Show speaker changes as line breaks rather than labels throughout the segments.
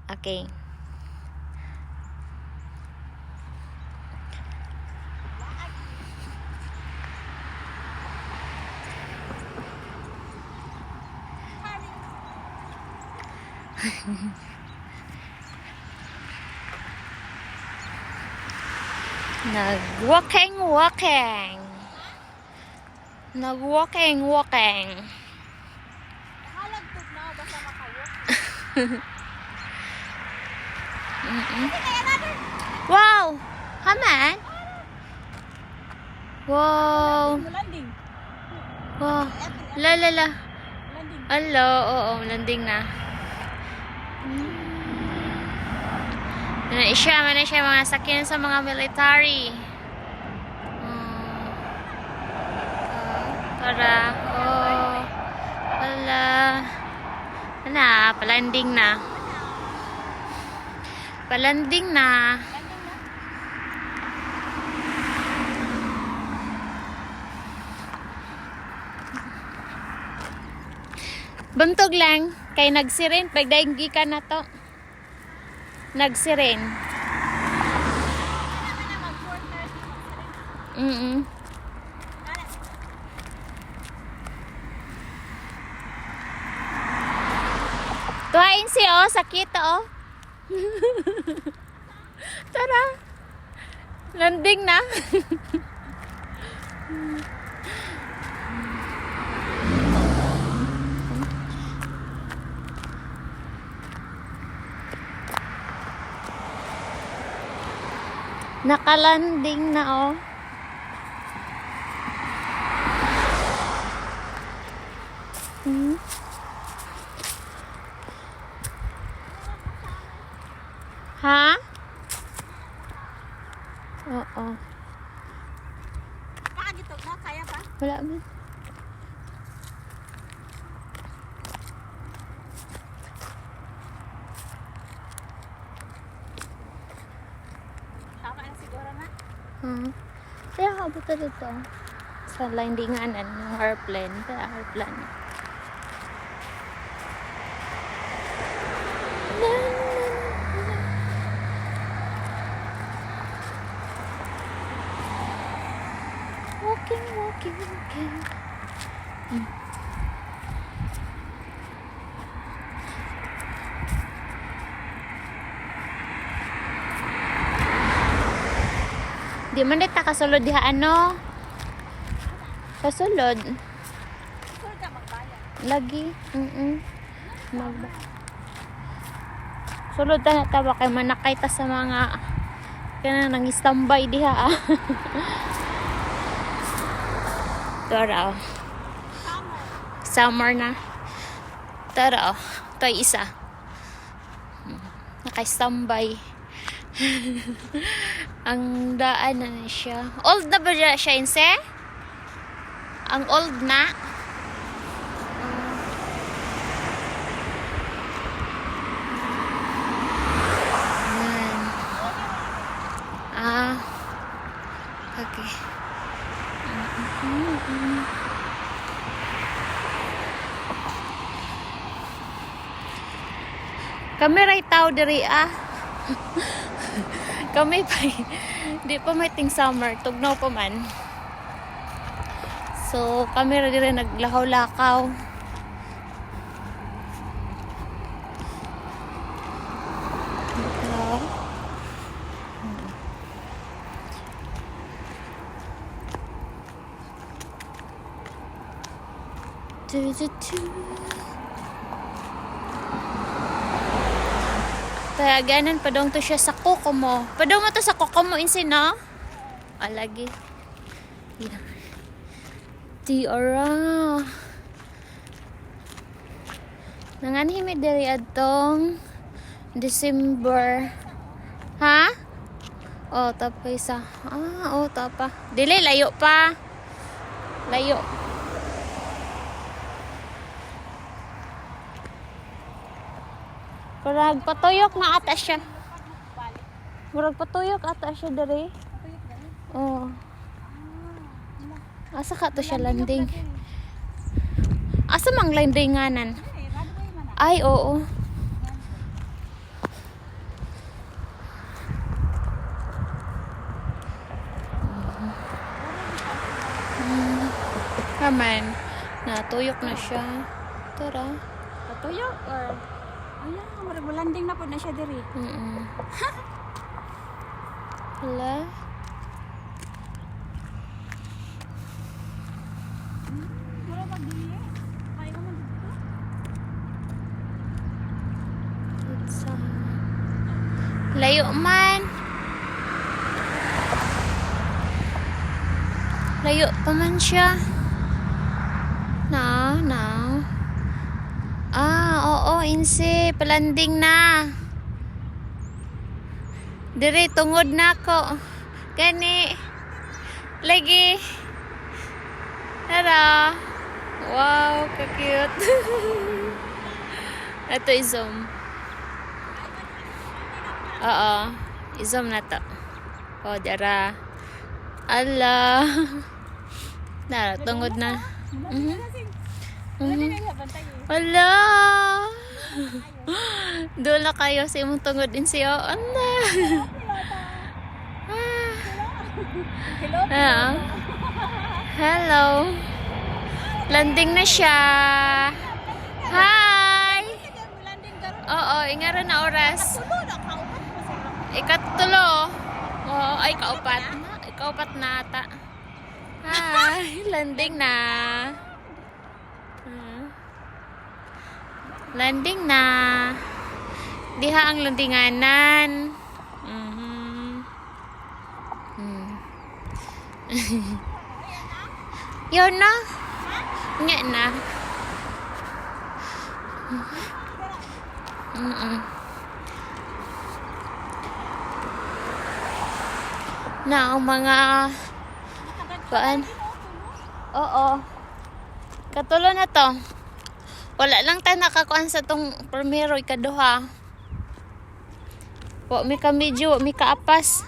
Okay. Nag-walking. Nag-walking.
Nakalagtog na ako basta makawalk.
Wow! Haman? Wow!
Landing.
Wow! La.
Landing.
Hello, oo, landing na. Mana siya mga sakyan sa mga military. Tara. Oh. Wala. Palanding na. Buntog lang kay nagsiren pagdaing gikan na to. Nagsiren. Tuhain siya sakit oh. Tara. Landing na. Nakalanding na oh. Ha? Oo.
Nakagitog na, kaya pa?
Wala man.
Tama na siguro na.
Kaya kabot na dito. Sa landinganan ng airplane. Kaya airplane. Walking. Di man dito kasulod diha ano? Kasulod.
Sure ka magbayad.
Lagi. Sulod ta na tawa kay manakay ta sa mga kanang nang standby diha. Tara. Summer na. Tara. Ito isa. Naka-standby. Ang daan na siya. Old na ba siya, Inse? Ang old na. Okay. Kami ray tao diri Kami pa di pa may ting summer, tugnaw pa man. So kami ra diri naglakaw-lakaw. Taganan padong to siya sa kuko mo. Padong mo to sa kuko mo insin no? Alagi. Tiara. Nanganhimi diri adtong December. Ha? Oh, tapay sa. Oh, tapa. Dili layo pa. Layo. Murag patuyok na ata siya. Murag patuyok ata siya dere. Oh. Asa ka to siya landing? Asa mang landinganan? Ay, oo. man. Natuyok na siya. Tara.
Patuyok or... Ayan, marag-landing na po na siya diri.
Hala.
Wala mag-dili. Kaya naman dito.
It's, layo man. Layo pa man siya. Now. Oo, insi. Palanding na. Diri, tungod na ako. Gani. Lagi. Tara. Wow, ka-cute. Ito, i-zoom. Oo. I-zoom na to. O, dara. Ala. Dara, tungod na. Ala. Dula kayo sa imong tungod din siya. Ala. Hello. Landing na siya. Hi. Oo, ingara na oras. Ikatulo. Oo, ay kaupat. Kaupat na ata. Hi, landing na. Landing na. Diha ang landinganan. Yun na. Nga na. Na ang mga paan. Oo. Katulo na to. Wala lang tayo nakakuan sa tong primero ikaduha. Po mi ka medyo mi kaapas.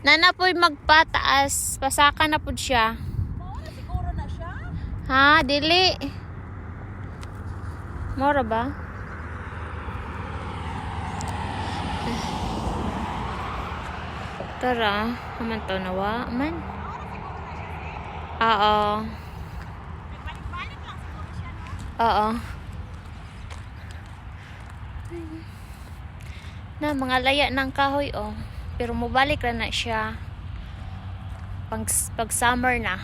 Nana po'y magpataas. Pasaka na po siya.
Siguro na siya.
Ha, dili. Mora ba? Tara, aman to nawa man. Oo.
Balik-balik lang siguro siya, no?
Oo. Na mga laya ng kahoy oh. Pero mubalik na siya. Pag summer na.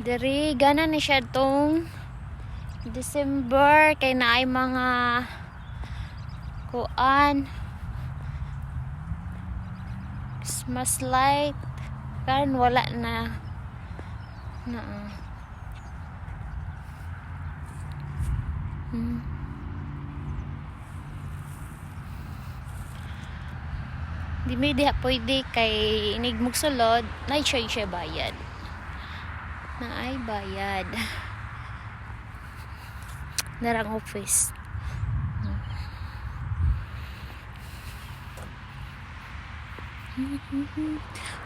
Diri gana ni siya tong December kay naay mga kuan Christmas light kan wala na Di may diha pwede kay inig mugsulod na siya bayad na ay bayad narang office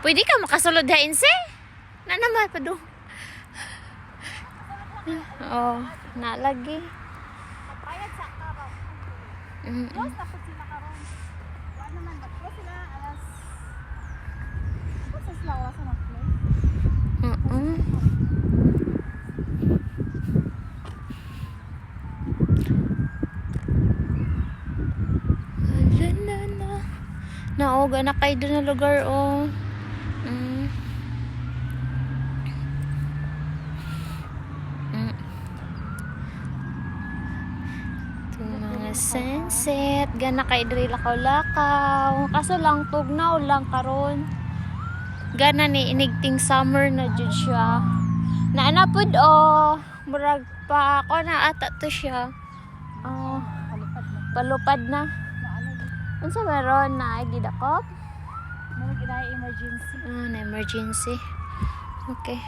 pwede ka makasulod hain si na naman pa do oh nalagi
Bayad sa kabaw. Close na po sila karon. Wala naman. Mag-close sila alas... Close sila oras na mag-close.
Naoga na kayo doon na lugar oh. Ito mga sunset. Gana kayo diri lakaw-lakaw. Kaso lang tugnaw lang karon. Gana ni inigting summer na jud siya. Naanapod oh. Murag pa ako na ata to siya. Oh, palupad na. Unsa meron na ay didakop?
May emergency.
Na emergency. Okay.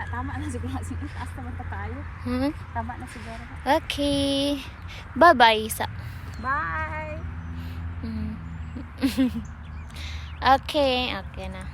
Tama na siguro. Taas naman pa tayo. Tama na siguro.
Okay. Bye-bye sa.
Bye!
Okay, okay na.